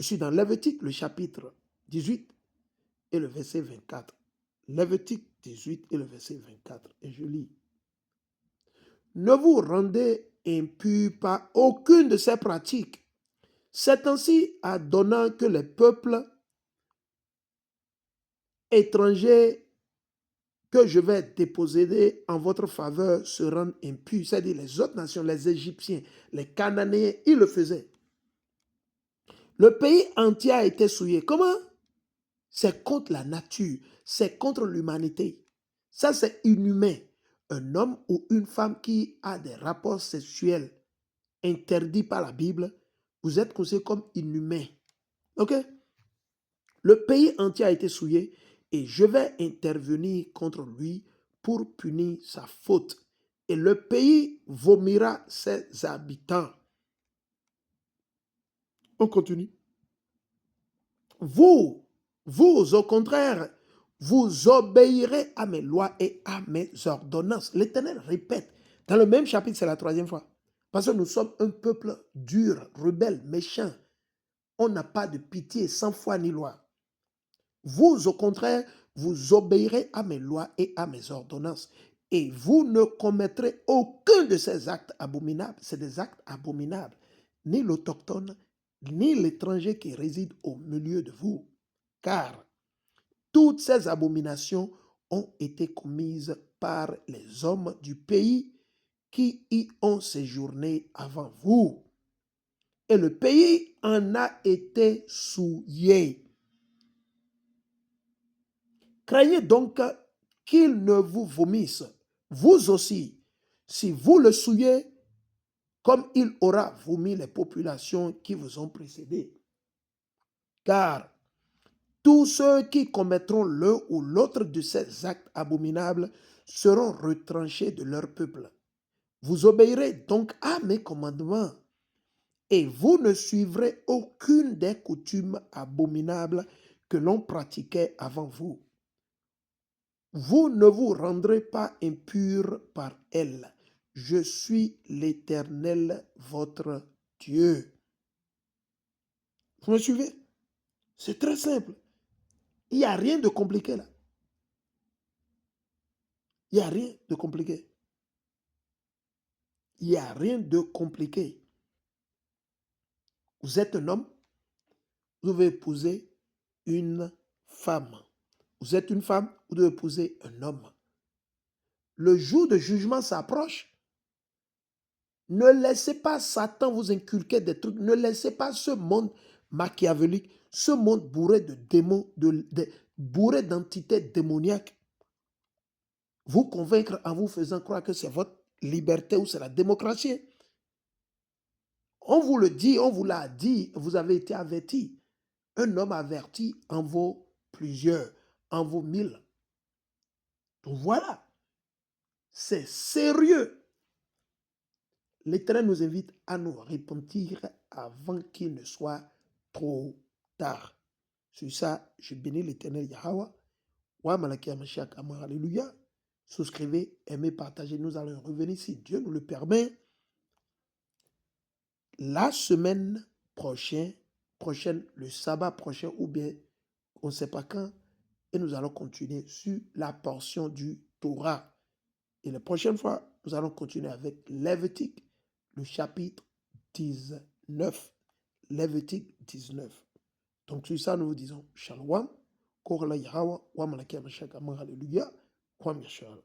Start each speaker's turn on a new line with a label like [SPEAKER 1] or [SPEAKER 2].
[SPEAKER 1] Je suis dans Lévitique, le chapitre 18 et le verset 24. Lévitique 18 et le verset 24. Et je lis. Ne vous rendez impurs par aucune de ces pratiques. C'est ainsi adonnant que les peuples étrangers que je vais déposer en votre faveur se rendent impurs. C'est-à-dire les autres nations, les Égyptiens, les Cananéens, ils le faisaient. Le pays entier a été souillé. Comment? C'est contre la nature, c'est contre l'humanité. Ça, c'est inhumain. Un homme ou une femme qui a des rapports sexuels interdits par la Bible, vous êtes considéré comme inhumain. OK? Le pays entier a été souillé et je vais intervenir contre lui pour punir sa faute. Et le pays vomira ses habitants. On continue. Vous, au contraire, vous obéirez à mes lois et à mes ordonnances. L'Éternel répète. Dans le même chapitre, c'est la 3e fois. Parce que nous sommes un peuple dur, rebelle, méchant. On n'a pas de pitié, sans foi ni loi. Vous, au contraire, vous obéirez à mes lois et à mes ordonnances. Et vous ne commettrez aucun de ces actes abominables. C'est des actes abominables. Ni l'autochtone, ni l'étranger qui réside au milieu de vous. Car toutes ces abominations ont été commises par les hommes du pays qui y ont séjourné avant vous. Et le pays en a été souillé. Craignez donc qu'il ne vous vomisse, vous aussi, si vous le souillez, comme il aura vomi les populations qui vous ont précédés. Car tous ceux qui commettront l'un ou l'autre de ces actes abominables seront retranchés de leur peuple. Vous obéirez donc à mes commandements et vous ne suivrez aucune des coutumes abominables que l'on pratiquait avant vous. Vous ne vous rendrez pas impurs par elles. Je suis l'Éternel, votre Dieu. Vous me suivez? C'est très simple. Il n'y a rien de compliqué là. Il n'y a rien de compliqué. Il n'y a rien de compliqué. Vous êtes un homme, vous devez épouser une femme. Vous êtes une femme, vous devez épouser un homme. Le jour de jugement s'approche. Ne laissez pas Satan vous inculquer des trucs. Ne laissez pas ce monde machiavélique, ce monde bourré de démons, bourré d'entités démoniaques, vous convaincre en vous faisant croire que c'est votre liberté ou c'est la démocratie. On vous le dit, on vous l'a dit, vous avez été averti. Un homme averti en vaut plusieurs, en vaut 1000. Donc voilà, c'est sérieux. L'Éternel nous invite à nous repentir avant qu'il ne soit trop tard. Sur ça, je bénis l'Éternel Yahweh. Wa Malakia Mashiach Amar, alléluia. Souscrivez, aimez, partagez. Nous allons revenir, si Dieu nous le permet, la semaine prochaine, le sabbat prochain, ou bien on ne sait pas quand, et nous allons continuer sur la portion du Torah. Et la prochaine fois, nous allons continuer avec Lévitique, le chapitre 19. Lévitique 19. Donc, sur ça, nous vous disons Shalom, Korla Yahweh, Wa Malakia Mashak Amar, alléluia, Kwam Yashar.